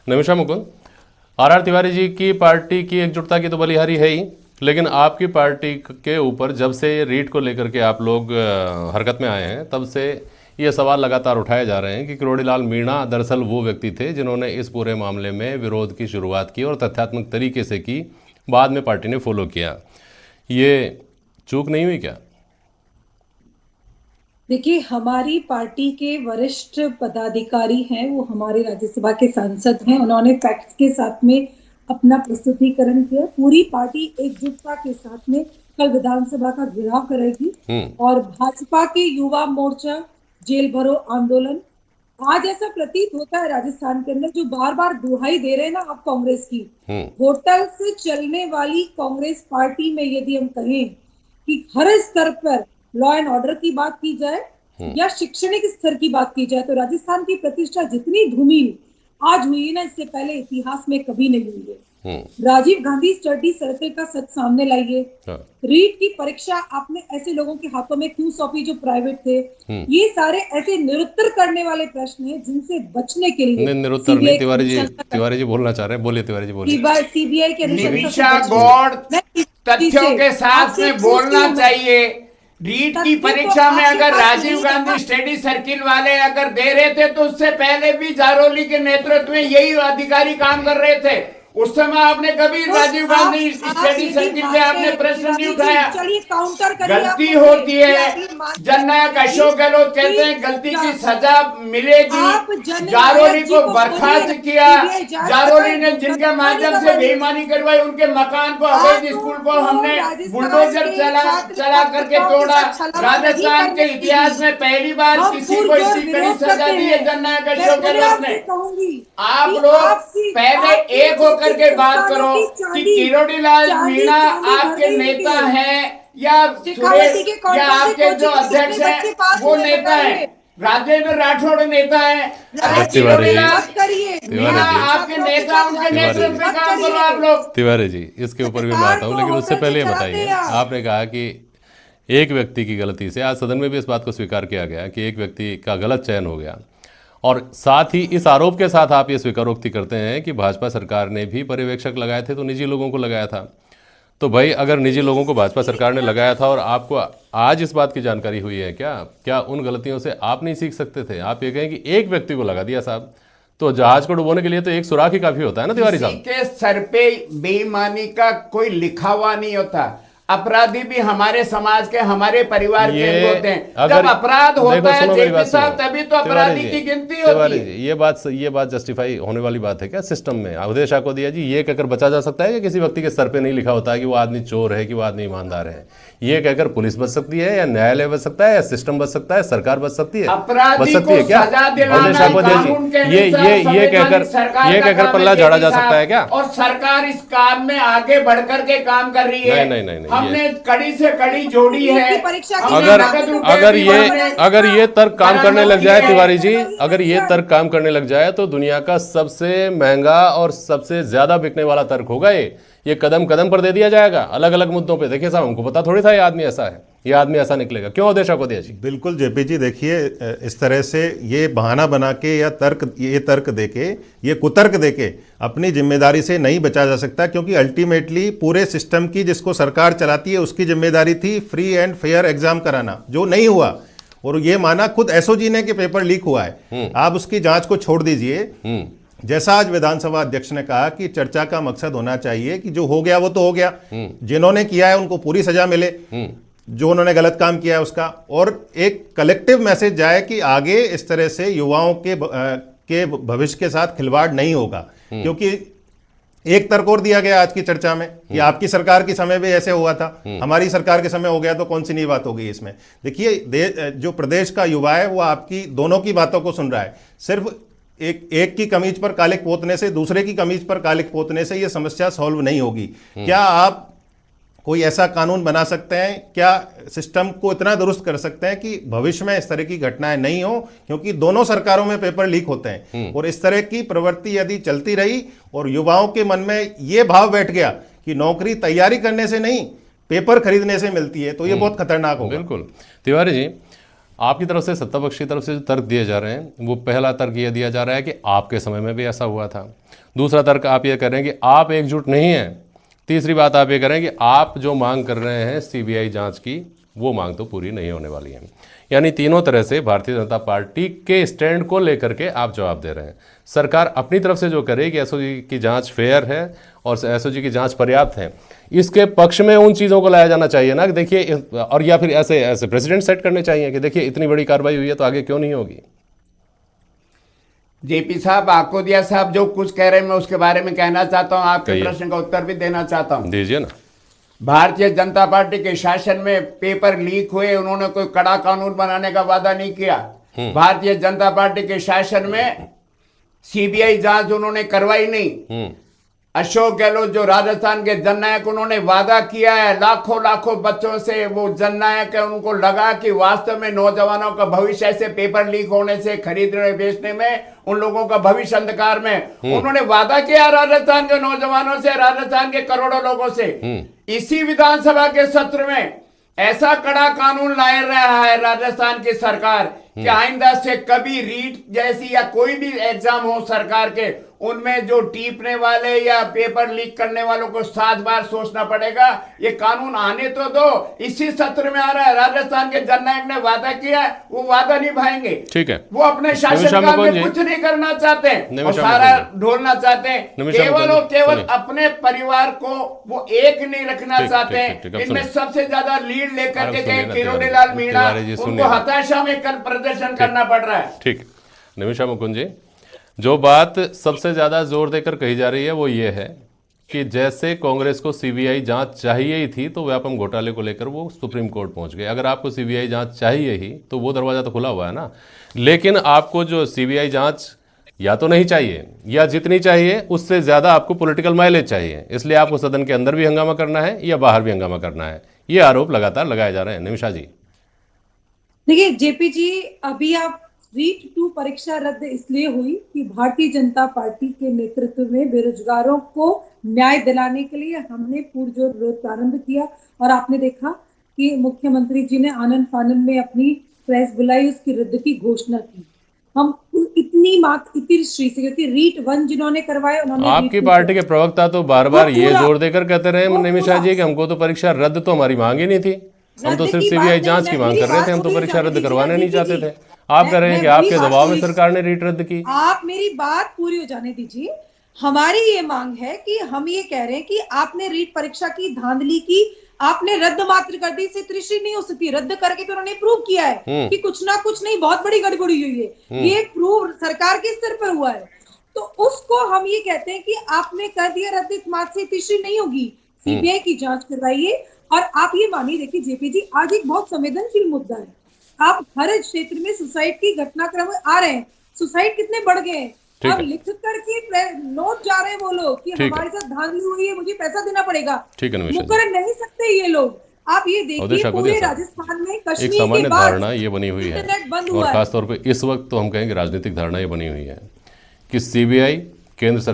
नमिषा Mukund, are Tiwari ji की party की एकजुटता की तो बलिहारी है ही, लेकिन आपकी पार्टी के ऊपर जब से रीट को लेकर के आप लोग हरकत में आए हैं, तब से ये सवाल लगातार उठाए जा रहे हैं कि किरोड़ीलाल मीणा दरअसल वो व्यक्ति थे जिन्होंने इस पूरे मामले में विरोध की शुरुआत की और तथ्यात्मक तरीके से की, बाद में पार्टी ने फॉलो किया। ये चूक नहीं हुई क्या? देखिए, हमारी पार्टी के वरिष्ठ पदाधिकारी हैं, वो हमारे राज्यसभा के सांसद हैं। उन्होंने फैक्ट्स के साथ में अपना प्रस्तुतिकरण किया। पूरी पार्टी एकजुटता के साथ में कल विधानसभा का घेराव करेगी और भाजपा के युवा मोर्चा जेल भरो आंदोलन, आज ऐसा प्रतीत होता है राजस्थान के अंदर, जो बार बार दुहाई दे रहे हैं ना आप कांग्रेस की, होटल से चलने वाली कांग्रेस पार्टी में यदि हम कहें कि हर स्तर पर लॉ एंड ऑर्डर की बात की जाए या शैक्षणिक स्तर की बात की जाए, तो राजस्थान की प्रतिष्ठा जितनी धूमिल आज हुई है ना, इससे पहले इतिहास में कभी नहीं हुई है। राजीव गांधी स्टडी सर्कल का सच सामने लाइए। रीट की परीक्षा आपने ऐसे लोगों के हाथों में क्यों सौंपी जो प्राइवेट थे? ये सारे ऐसे निरुत्तर करने वाले प्रश्न हैं जिनसे बचने के लिए निरुत्तर नहीं, तिवारी जी बोलना चाह रहे हैं, बोलिए तिवारी जी, बोलिए। सीबीआई के निमिषा गौड़ तथ्यों के साथ में बोलना चाहिए। रीट की परीक्षा में अगर राजीव गांधी स्टडी सर्किल वाले अगर दे रहे थे, तो उससे पहले भी जारोली के नेतृत्व में यही अधिकारी काम कर रहे थे। उस समय आपने कभी राजीव गांधी स्टडी सर्किल पे आपने प्रश्न नहीं उठाया। गलती होती है, जननायक अशोक गहलोत कहते हैं गलती की सजा मिलेगी। जारोली को बर्खास्त किया, जारोली ने जिनके माध्यम से बेईमानी करवाई, उनके मकान को, अवैध स्कूल को हमने बुलडोजर चला करके तोड़ा। राजस्थान के इतिहास में पहली बार किसी को इतनी कड़ी सजा दी है जननायक अशोक गहलोत ने। आप लोग पहले एक होकर के बात करो कि किरोड़ीलाल मीणा आपके नेता हैं या आपके जो अध्यक्ष हैं वो नेता हैं, राजेंद्र राठौड़ नेता है। आपके नेता, उनके नेतृत्व में काम करो आप लोग। तिवारी जी, इसके ऊपर भी मैं आता हूँ, लेकिन उससे पहले ये बताइए, आपने कहा कि एक व्यक्ति की गलती से, आज सदन में भी इस बात को स्वीकार किया गया कि एक व्यक्ति का गलत चयन हो गया, और साथ ही इस आरोप के साथ आप ये स्वीकारोक्ति करते हैं कि भाजपा सरकार ने भी पर्यवेक्षक लगाए थे तो निजी लोगों को लगाया था। तो भाई, अगर निजी लोगों को भाजपा सरकार ने लगाया था और आपको आज इस बात की जानकारी हुई है, क्या उन गलतियों से आप नहीं सीख सकते थे? आप ये कहें कि एक व्यक्ति को लगा दिया साहब, तो जहाज को डुबोने के लिए तो एक सुराख ही काफी होता है ना तिवारी साहब। के सर पे बेईमानी का कोई लिखा हुआ नहीं होता। अपराधी भी हमारे समाज के, हमारे परिवार के होते हैं। जब अपराध होता है जेपी साहब, तभी तो अपराधी की गिनती होती है। ये बात जस्टिफाई होने वाली बात है क्या सिस्टम में? अवधेश को दिया जी, ये कहकर बचा जा सकता है कि किसी व्यक्ति के सर पे नहीं लिखा होता है कि वो आदमी चोर है, कि वो आदमी ईमानदार है? ये कहकर पुलिस बच सकती है, या न्यायालय बच सकता है, या सिस्टम बच सकता है, सरकार बच सकती है? बच सकती है क्या? अवधेश को दिया जी, ये कहकर पल्ला झाड़ा जा सकता है क्या? और सरकार इस काम में आगे बढ़कर के काम कर रही है। नहीं, हमने कड़ी से कड़ी जोड़ी है। अगर ये तर्क काम करने लग जाए तिवारी जी, अगर ये तर्क काम करने लग जाए तो दुनिया का सबसे महंगा और सबसे ज्यादा बिकने वाला तर्क होगा ये कदम कदम पर दे दिया जाएगा अलग अलग मुद्दों पे। देखिए साहब, हमको पता थोड़ी था ये आदमी ऐसा है, ये आदमी ऐसा निकलेगा। क्यों अवधेशा को दिया जी? बिल्कुल जेपी जी, देखिए इस तरह से ये बहाना बना के या तर्क देके, ये कुतर्क देके अपनी जिम्मेदारी से नहीं बचा जा सकता, क्योंकि अल्टीमेटली पूरे सिस्टम की जिसको सरकार चलाती है उसकी जिम्मेदारी थी फ्री एंड फेयर एग्जाम कराना, जो नहीं हुआ। और ये माना खुद एसओजी ने कि पेपर लीक हुआ है। आप उसकी जांच को छोड़ दीजिए। जैसा आज विधानसभा अध्यक्ष ने कहा कि चर्चा का मकसद होना चाहिए कि जो हो गया वो तो हो गया, जिन्होंने किया है उनको पूरी सजा मिले, जो उन्होंने गलत काम किया है उसका, और एक कलेक्टिव मैसेज जाए कि आगे इस तरह से युवाओं के भविष्य के साथ खिलवाड़ नहीं होगा। क्योंकि एक तर्क और दिया गया आज की चर्चा में कि आपकी सरकार के समय भी ऐसे हुआ था, हमारी सरकार के समय हो गया, तो कौन सी नई बात हो गई इसमें? देखिए, जो प्रदेश का युवा है वो आपकी दोनों की बातों को सुन रहा है। सिर्फ एक की कमीज पर कालिक पोतने से, दूसरे की कमीज पर कालिक पोतने से ये समस्या सॉल्व नहीं होगी। क्या आप कोई ऐसा कानून बना सकते हैं, क्या सिस्टम को इतना दुरुस्त कर सकते हैं कि भविष्य में इस तरह की घटनाएं नहीं हो? क्योंकि दोनों सरकारों में पेपर लीक होते हैं, और इस तरह की प्रवृत्ति यदि चलती रही और युवाओं के मन में ये भाव बैठ गया कि नौकरी तैयारी करने से नहीं पेपर खरीदने से मिलती है, तो ये बहुत खतरनाक होगा। बिल्कुल तिवारी जी, आपकी तरफ से, सत्ता पक्ष की तरफ से जो तर्क दिए जा रहे हैं, वो पहला तर्क ये दिया जा रहा है कि आपके समय में भी ऐसा हुआ था। दूसरा तर्क आप ये कह रहे हैं कि आप एकजुट नहीं हैं। तीसरी बात आप ये कह रहे हैं कि आप जो मांग कर रहे हैं सीबीआई जांच की, वो मांग तो पूरी नहीं होने वाली है। यानी तीनों तरह से भारतीय जनता पार्टी के स्टैंड को लेकर के आप जवाब दे रहे हैं। सरकार अपनी तरफ से जो करे कि एसओजी की जांच फेयर है और एसओजी की जांच पर्याप्त है, इसके पक्ष में उन चीज़ों को लाया जाना चाहिए ना कि देखिए, और या फिर ऐसे ऐसे प्रेसिडेंट सेट करने चाहिए कि देखिए इतनी बड़ी कार्रवाई हुई है तो आगे क्यों नहीं होगी। जेपी साहब, आकोदिया साहब जो कुछ कह रहे हैं मैं उसके बारे में कहना चाहता हूं, आपके प्रश्न का उत्तर भी देना चाहता हूं। दीजिए ना। भारतीय जनता पार्टी के शासन में पेपर लीक हुए, उन्होंने कोई कड़ा कानून बनाने का वादा नहीं किया। भारतीय जनता पार्टी के शासन में सीबीआई जांच उन्होंने करवाई नहीं। अशोक गहलोत जो राजस्थान के जननायक, उन्होंने वादा किया है लाखों लाखों बच्चों से, वो जननायक है, उनको लगा कि वास्तव में नौजवानों का भविष्य ऐसे पेपर लीक होने से, खरीदने बेचने में उन लोगों का भविष्य अंधकार में। उन्होंने वादा किया राजस्थान के नौजवानों से, राजस्थान के करोड़ों लोगों से। इसी विधानसभा के सत्र में ऐसा कड़ा कानून ला रहा है राजस्थान की सरकार कि आइंदा से कभी रीट जैसी या कोई भी एग्जाम हो सरकार के, उनमें जो टीपने वाले या पेपर लीक करने वालों को 7 बार सोचना पड़ेगा। ये कानून आने तो दो, इसी सत्र में आ रहा है। राजस्थान के जननायक ने वादा किया है, वो वादा निभाएंगे। ठीक है, वो अपने शासनकाल में कुछ नहीं करना चाहते हैं और सारा ढोलना चाहते हैं। केवल और केवल अपने परिवार को वो एक नहीं रखना चाहते हैं। इनमें सबसे ज्यादा लीड लेकर के गए किरोड़ी लाल मीणा, उनको हताशा में कर प्रदर्शन करना पड़ रहा है। ठीक, निमिषा मुकुंद जी, जो बात सबसे ज़्यादा जोर देकर कही जा रही है वो ये है कि जैसे कांग्रेस को सीबीआई जांच चाहिए ही थी तो व्यापम घोटाले को लेकर वो सुप्रीम कोर्ट पहुंच गए। अगर आपको सीबीआई जांच चाहिए ही तो वो दरवाज़ा तो खुला हुआ है ना। लेकिन आपको जो सीबीआई जांच या तो नहीं चाहिए, या जितनी चाहिए उससे ज़्यादा आपको पॉलिटिकल माइलेज चाहिए, इसलिए आपको सदन के अंदर भी हंगामा करना है या बाहर भी हंगामा करना है। ये आरोप लगातार लगाए जा रहे हैं। निमिषा जी, देखिए जेपी जी, अभी आप रीट 2 परीक्षा रद्द इसलिए हुई कि भारतीय जनता पार्टी के नेतृत्व में बेरोजगारों को न्याय दिलाने के लिए हमने पुरजोर विरोध प्रारंभ किया। और आपने देखा कि मुख्यमंत्री जी ने आनंद फानंद में अपनी प्रेस बुलाई, उसकी रद्द की घोषणा की। हम इतनी श्री से, क्योंकि रीट 1 जिन्होंने करवाए उन्होंने, आपकी पार्टी के प्रवक्ता तो बार बार ये जोर देकर कहते रहे निमिषा जी कि हमको तो परीक्षा रद्द तो हमारी मांग ही नहीं थी, हम तो सिर्फ सीबीआई जांच की मांग कर रहे थे, हम तो परीक्षा रद्द करवाने नहीं चाहते थे। आप कह रहे हैं कि आपके दबाव में सरकार ने रीट रद्द की। आप मेरी बात पूरी हो जाने दीजिए। हमारी ये मांग है कि हम ये कह रहे हैं कि आपने रीट परीक्षा की धांधली की, आपने रद्द मात्र कर दी, इसे त्रिशि नहीं हो सकती। रद्द करके तो उन्होंने प्रूव किया है कि कुछ ना कुछ नहीं, बहुत बड़ी गड़बड़ी हुई है। ये प्रूव सरकार के स्तर पर हुआ है, तो उसको हम ये कहते हैं कि आपने कर दिया रद्द, मात्र से त्रिशि नहीं होगी, सीबीआई की जांच करवाइए। और आप ये मानिए, देखिए जेपी जी, आज एक बहुत संवेदनशील मुद्दा है। आप हर क्षेत्र में सुसाइड की घटनाक्रम आ रहे हैं, सुसाइड कितने बढ़ गए हैं। अब लिख करके नोट जा रहे हैं वो लोग कि हमारे साथ धांधली हुई है, मुझे पैसा देना पड़ेगा। मुकर नहीं सकते ये लोग। आप ये देखिए, पूरे राजस्थान में कश्मीर एक सामान्य के बाद धारणा ये बनी हुई है, और खासतौर पे इस वक्त तो हम कहेंगे राजनीतिक धारणा ये बनी हुई है कि सीबीआई केंद्र